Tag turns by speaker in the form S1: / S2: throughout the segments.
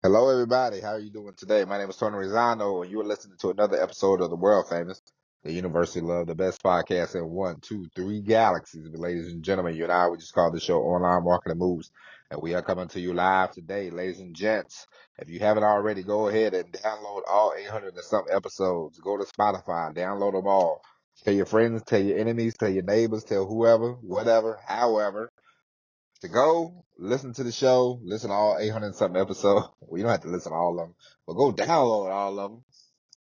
S1: Hello, everybody. How are you doing today? My name is Tony Rizano, and you are listening to another episode of the world famous, the University Love, the best podcast in one, two, three galaxies. But ladies and gentlemen, you and I, we just call the show Online Marketing Moves, and we are coming to you live today, ladies and gents. If you haven't already, go ahead and download all 800 and some episodes. Go to Spotify, download them all. Tell your friends, tell your enemies, tell your neighbors, tell whoever, whatever, however to go listen to the show, listen to all 800 and something episodes. Well, you don't have to listen to all of them, but go download all of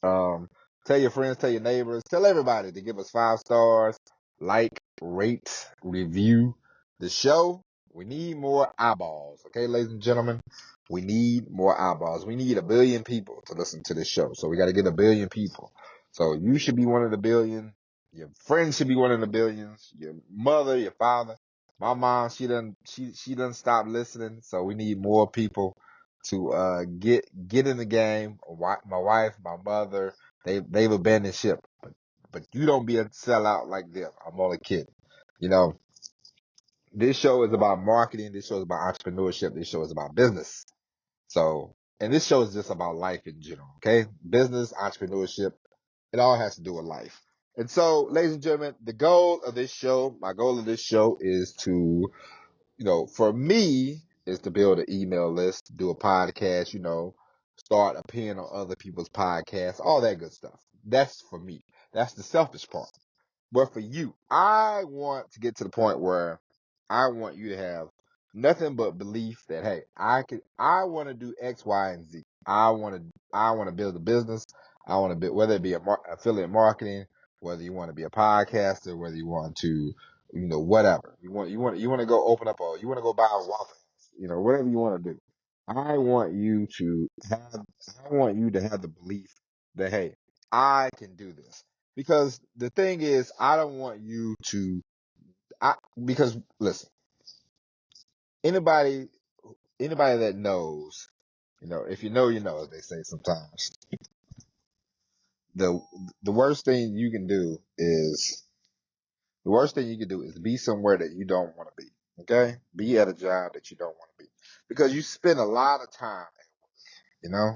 S1: them. Tell your friends, tell your neighbors, tell everybody to give us 5 stars, like, rate, review the show. We need more eyeballs. Okay, ladies and gentlemen, we need more eyeballs. We need 1 billion people to listen to this show. So we got to get 1 billion people. So you should be one of the billion. Your friends should be one of the billions. Your mother, your father. My mom, she done stopped listening. So we need more people to get in the game. My wife, my mother, they've abandoned ship. But you don't be a sellout like them. I'm only kidding. You know, this show is about marketing. This show is about entrepreneurship. This show is about business. So, and this show is just about life in general. Okay, business, entrepreneurship, it all has to do with life. And so, ladies and gentlemen, my goal of this show is to for me, is to build an email list, do a podcast, start appearing on other people's podcasts, all that good stuff. That's for me. That's the selfish part. But for you, I want to get to the point where I want you to have nothing but belief that, hey, I want to do X, Y, and Z. I want to build a business. I want to build, whether it be affiliate marketing, whether you want to be a podcaster, whether you want to, whatever you want to go open up you want to go buy a Waffle House, whatever you want to do. I want you to have the belief that, hey, I can do this. Because the thing is, I don't want you to, because listen, anybody, anybody that knows, if you know, as they say sometimes, the, the worst thing you can do is, the worst thing you can do is be somewhere that you don't want to be. Okay? Be at a job that you don't want to be. Because you spend a lot of time, you know,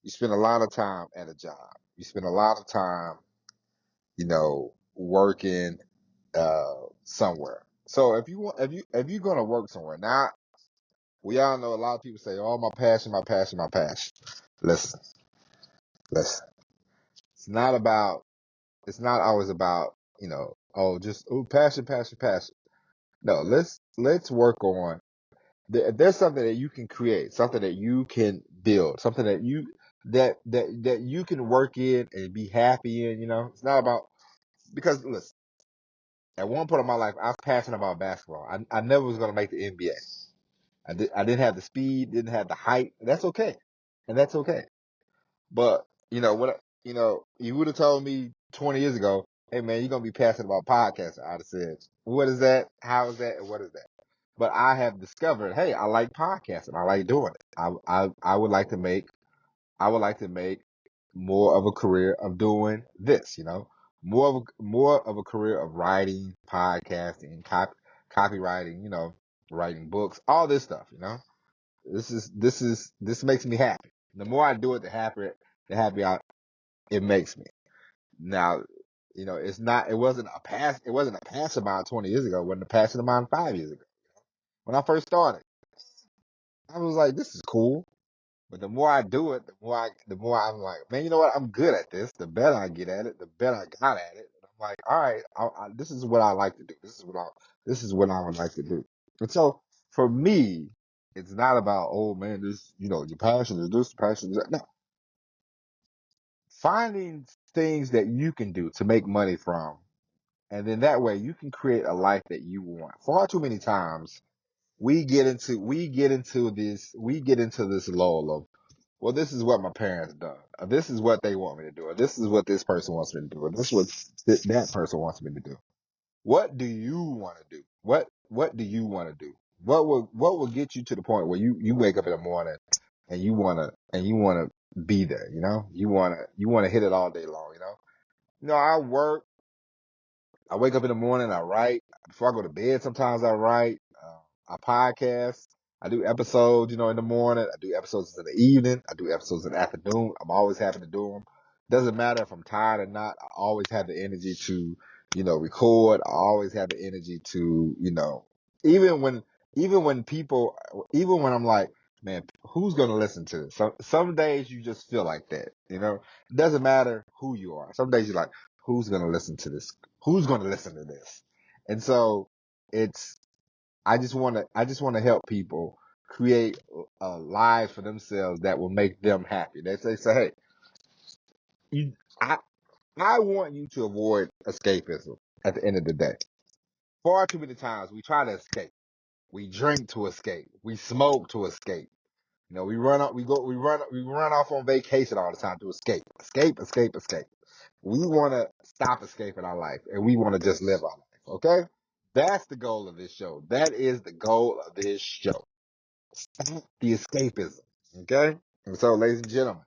S1: you spend a lot of time at a job. You spend a lot of time, working somewhere. So if you're gonna work somewhere, now we all know a lot of people say, "Oh, my passion, my passion, my passion." Listen, listen. It's not about. It's not always about just passion, passion, passion. No, let's work on. If there's something that you can create, something that you can build, something that you can work in and be happy in. It's not about, because listen. At one point in my life, I was passionate about basketball. I never was going to make the NBA. I didn't have the speed, didn't have the height. That's okay. And that's okay. But, you would have told me 20 years ago, hey man, you're going to be passionate about podcasting. I'd have said, what is that? How is that? And what is that? But I have discovered, hey, I like podcasting. I like doing it. I would like to make more of a career of doing this, more of a career of writing, podcasting, copywriting, writing books, all this stuff, this makes me happy. The more I do it, the happier it makes me. Now, it wasn't a passion of mine 20 years ago. It wasn't a passion of mine 5 years ago. When I first started, I was like, this is cool. But the more I do it, the more I'm like, man, you know what? I'm good at this. The better I get at it, the better I got at it. And I'm like, all right, this is what I like to do. This is what I would like to do. And so for me, it's not about, oh man, this, your passion is this, passion is that. No, finding things that you can do to make money from, and then that way you can create a life that you want. Far too many times we get into this lull of, well, this is what my parents done. Or this is what they want me to do. Or this is what this person wants me to do. Or this is what that person wants me to do. What do you want to do? What do you want to do? What will get you to the point where you wake up in the morning and you wanna be there, you wanna hit it all day long, I wake up in the morning, I write. Before I go to bed, sometimes I write. I podcast. I do episodes, in the morning. I do episodes in the evening. I do episodes in the afternoon. I'm always happy to do them. Doesn't matter if I'm tired or not. I always have the energy to, record. I always have the energy to, even when, even when I'm like, man, who's going to listen to this? Some days you just feel like that, it doesn't matter who you are. Some days you're like, who's going to listen to this? Who's going to listen to this? And so it's, I just want to help people create lives for themselves that will make them happy. They say, hey, you, I, I want you to avoid escapism at the end of the day. Far too many times we try to escape. We drink to escape. We smoke to escape. We run off, we run off on vacation all the time to escape. Escape, escape, escape. We want to stop escaping our life and we want to just live our life. Okay? That's the goal of this show. That is the goal of this show. Stop the escapism. Okay? And so, ladies and gentlemen,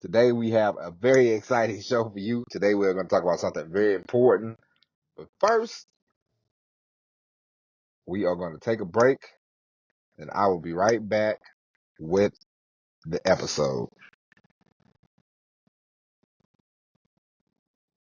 S1: today we have a very exciting show for you. Today we're going to talk about something very important. But first, we are going to take a break and I will be right back with the episode.